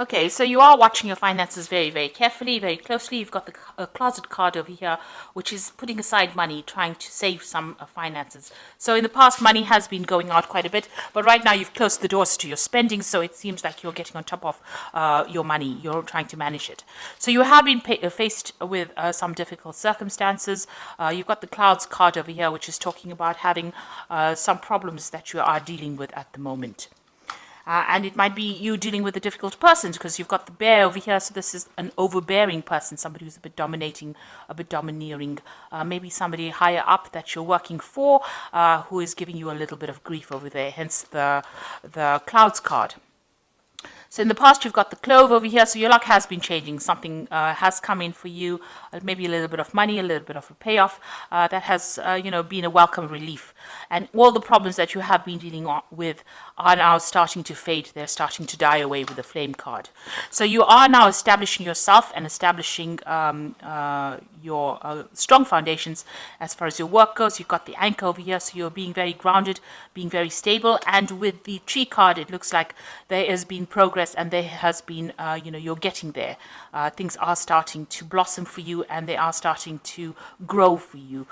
Okay, so you are watching your finances very, very carefully, very closely. You've got the closet card over here, which is putting aside money, trying to save some finances. So in the past, money has been going out quite a bit, but right now you've closed the doors to your spending, so it seems like you're getting on top of your money. You're trying to manage it. So you have been faced with some difficult circumstances. You've got the clouds card over here, which is talking about having some problems that you are dealing with at the moment. And it might be you dealing with a difficult person because you've got the bear over here. So this is an overbearing person, somebody who's a bit dominating, a bit domineering. Maybe somebody higher up that you're working for who is giving you a little bit of grief over there, hence the clouds card. So in the past, you've got the clove over here. So your luck has been changing. Something has come in for you, maybe a little bit of money, a little bit of a payoff that has, been a welcome relief. And all the problems that you have been dealing with are now starting to fade. They're starting to die away with the flame card. So you are now establishing yourself and establishing your strong foundations as far as your work goes. You've got the anchor over here, so you're being very grounded, being very stable. And with the tree card, it looks like there has been progress and there has been, you're getting there. Things are starting to blossom for you and they are starting to grow for you.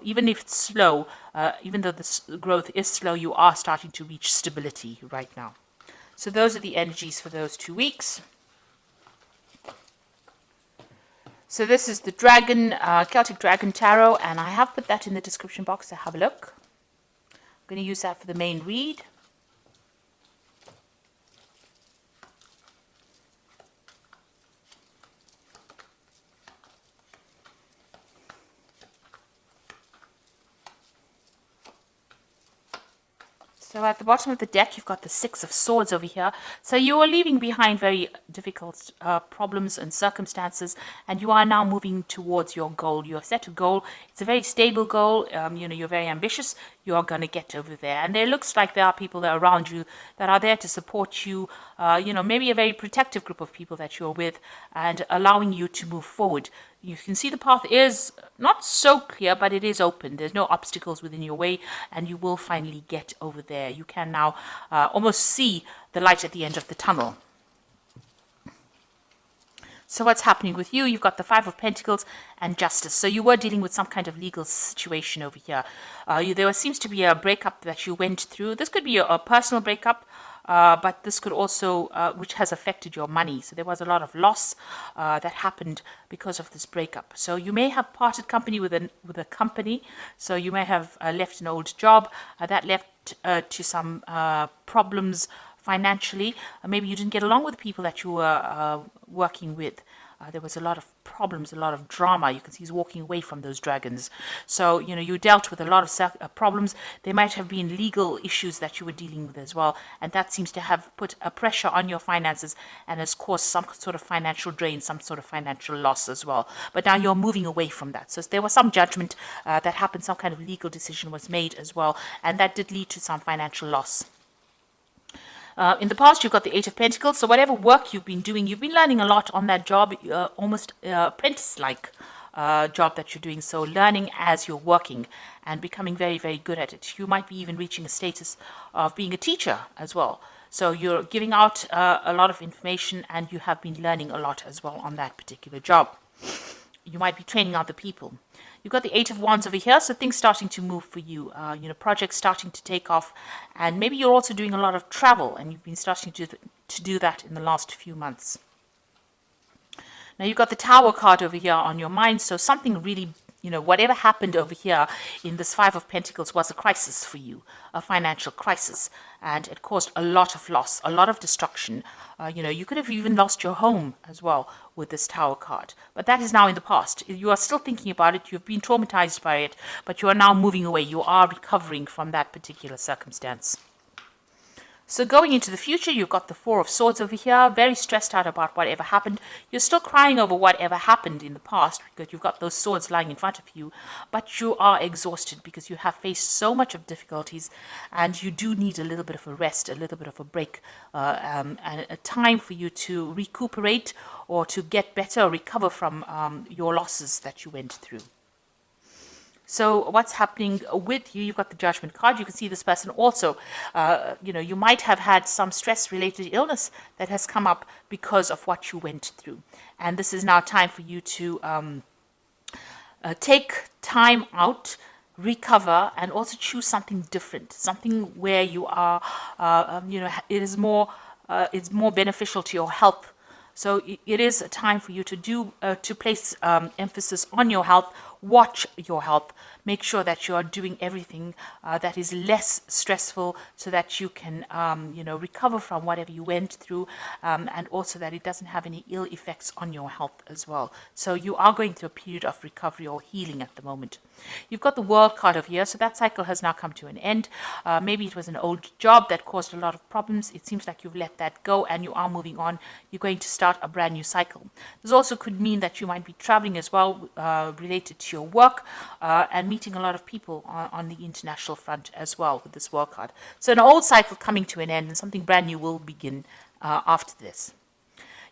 Even if it's slow, even though the growth is slow, you are starting to reach stability right now. So those are the energies for those 2 weeks. So this is the Dragon, Celtic Dragon Tarot, and I have put that in the description box, so have a look. I'm going to use that for the main read. So at the bottom of the deck, you've got the Six of Swords over here. So you are leaving behind very difficult problems and circumstances, and you are now moving towards your goal. You have set a goal. It's a very stable goal. You're very ambitious. You are going to get over there. And there looks like there are people that are around you that are there to support you, maybe a very protective group of people that you're with and allowing you to move forward. You can see the path is not so clear, but it is open. There's no obstacles within your way, and you will finally get over there. You can now almost see the light at the end of the tunnel. So what's happening with you? You've got the Five of Pentacles and Justice. So you were dealing with some kind of legal situation over here. There seems to be a breakup that you went through. This could be a personal breakup. But this could also, which has affected your money. So there was a lot of loss that happened because of this breakup. So you may have parted company with a company. So you may have left an old job that left to some problems financially. Maybe you didn't get along with the people that you were working with. There was a lot of problems, a lot of drama. You can see he's walking away from those dragons. So, you dealt with a lot of problems. There might have been legal issues that you were dealing with as well. And that seems to have put a pressure on your finances and has caused some sort of financial drain, some sort of financial loss as well. But now you're moving away from that. So there was some judgment that happened, some kind of legal decision was made as well. And that did lead to some financial loss. In the past, you've got the Eight of Pentacles. So whatever work you've been doing, you've been learning a lot on that job, almost apprentice-like job that you're doing. So learning as you're working and becoming very, very good at it. You might be even reaching a status of being a teacher as well. So you're giving out a lot of information and you have been learning a lot as well on that particular job. You might be training other people. You've got the Eight of Wands over here, so things starting to move for you. Projects starting to take off, and maybe you're also doing a lot of travel, and you've been starting to do that in the last few months. Now you've got the Tower card over here on your mind, so something really, whatever happened over here in this Five of Pentacles was a crisis for you, a financial crisis, and it caused a lot of loss, a lot of destruction. You could have even lost your home as well with this Tower card, but that is now in the past. You are still thinking about it, you've been traumatized by it, but you are now moving away. You are recovering from that particular circumstance. So going into the future, you've got the Four of Swords over here, very stressed out about whatever happened. You're still crying over whatever happened in the past because you've got those swords lying in front of you, but you are exhausted because you have faced so much of difficulties and you do need a little bit of a rest, a little bit of a break, and a time for you to recuperate or to get better or recover from your losses that you went through. So what's happening with you? You've got the Judgment card. You can see this person also, you might have had some stress-related illness that has come up because of what you went through. And this is now time for you to take time out, recover, and also choose something different, something where you are, it's more beneficial to your health. So it is a time for you to place emphasis on your health, watch your health, make sure that you are doing everything that is less stressful so that you can, recover from whatever you went through, and also that it doesn't have any ill effects on your health as well. So you are going through a period of recovery or healing at the moment. You've got the World card over here, so that cycle has now come to an end. Maybe it was an old job that caused a lot of problems. It seems like you've let that go and you are moving on. You're going to start a brand new cycle. This also could mean that you might be traveling as well, related to your work, and meeting a lot of people on the international front as well with this World card. So an old cycle coming to an end and something brand new will begin after this.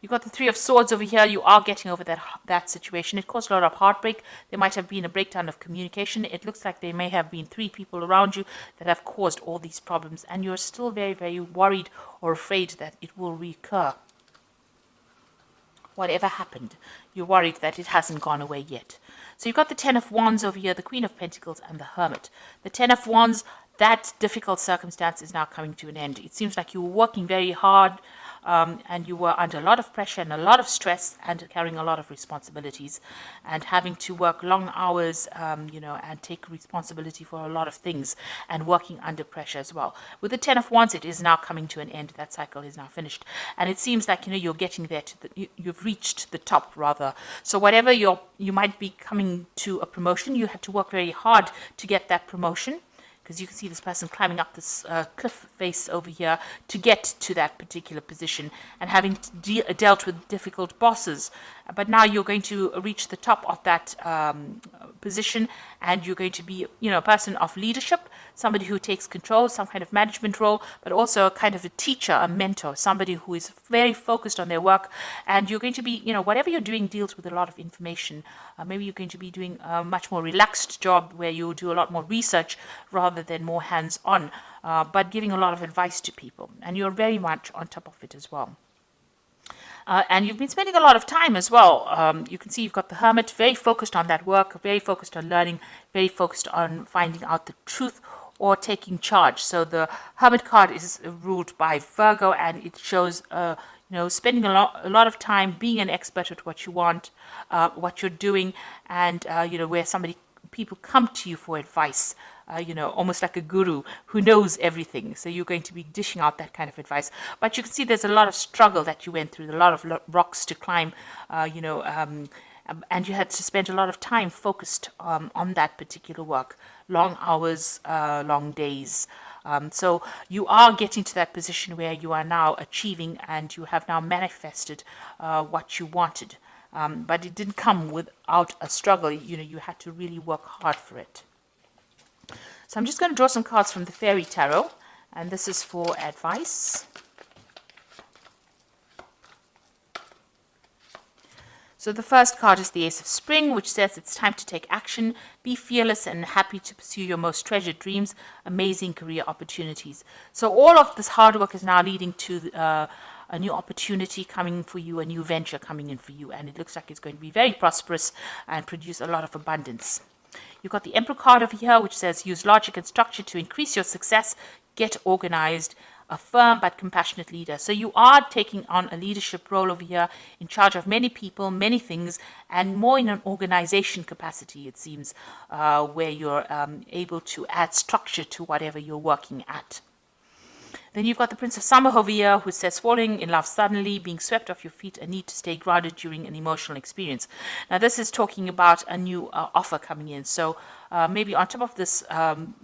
You've got the Three of Swords over here. You are getting over that situation. It caused a lot of heartbreak. There might have been a breakdown of communication. It looks like there may have been 3 people around you that have caused all these problems, and you're still very, very worried or afraid that it will recur. Whatever happened, you're worried that it hasn't gone away yet. So you've got the Ten of Wands over here, the Queen of Pentacles, and the Hermit. The Ten of Wands, that difficult circumstance is now coming to an end. It seems like you were working very hard, and you were under a lot of pressure and a lot of stress and carrying a lot of responsibilities and having to work long hours, and take responsibility for a lot of things and working under pressure as well. With the Ten of Wands, it is now coming to an end. That cycle is now finished. And it seems like, you're getting there you've reached the top rather. So whatever you might be coming to a promotion, you had to work very hard to get that promotion, because you can see this person climbing up this cliff face over here to get to that particular position and having dealt with difficult bosses. But now you're going to reach the top of that position, and you're going to be, a person of leadership, somebody who takes control, some kind of management role, but also a kind of a teacher, a mentor, somebody who is very focused on their work. And you're going to be, whatever you're doing deals with a lot of information. Maybe you're going to be doing a much more relaxed job where you do a lot more research rather than more hands-on, but giving a lot of advice to people. And you're very much on top of it as well. And you've been spending a lot of time as well. You can see you've got the Hermit, very focused on that work, very focused on learning, very focused on finding out the truth or taking charge. So the Hermit card is ruled by Virgo, and it shows, spending a lot of time being an expert at what you want, what you're doing, and, where people come to you for advice. Almost like a guru who knows everything. So you're going to be dishing out that kind of advice. But you can see there's a lot of struggle that you went through, a lot of rocks to climb, and you had to spend a lot of time focused on that particular work. Long hours, long days. So you are getting to that position where you are now achieving and you have now manifested what you wanted. But it didn't come without a struggle. You had to really work hard for it. So I'm just going to draw some cards from the Fairy Tarot, and this is for advice. So the first card is the Ace of Spring, which says it's time to take action, be fearless and happy to pursue your most treasured dreams, amazing career opportunities. So all of this hard work is now leading to a new opportunity coming for you, a new venture coming in for you, and it looks like it's going to be very prosperous and produce a lot of abundance. You've got the Emperor card over here, which says use logic and structure to increase your success, get organized, a firm but compassionate leader. So you are taking on a leadership role over here, in charge of many people, many things, and more in an organization capacity, it seems, where you're able to add structure to whatever you're working at. Then you've got the Prince of Summer over here, who says falling in love suddenly, being swept off your feet, a need to stay grounded during an emotional experience. Now this is talking about a new offer coming in. So maybe on top of this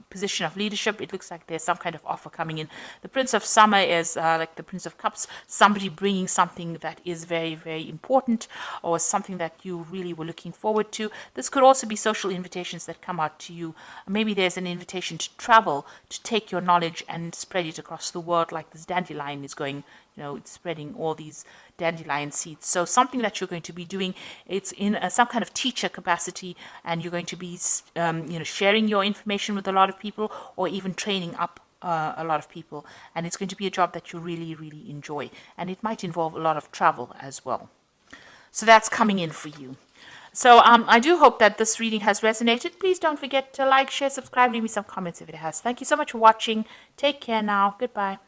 position of leadership, it looks like there's some kind of offer coming in. The Prince of Summer is like the Prince of Cups, somebody bringing something that is very, very important or something that you really were looking forward to. This could also be social invitations that come out to you. Maybe there's an invitation to travel, to take your knowledge and spread it across the world, like this dandelion is going, it's spreading all these dandelion seeds. So something that you're going to be doing, it's in some kind of teacher capacity, and you're going to be sharing your information with a lot of people, or even training up a lot of people. And it's going to be a job that you really, really enjoy. And it might involve a lot of travel as well. So that's coming in for you. So I do hope that this reading has resonated. Please don't forget to like, share, subscribe, leave me some comments if it has. Thank you so much for watching. Take care now. Goodbye.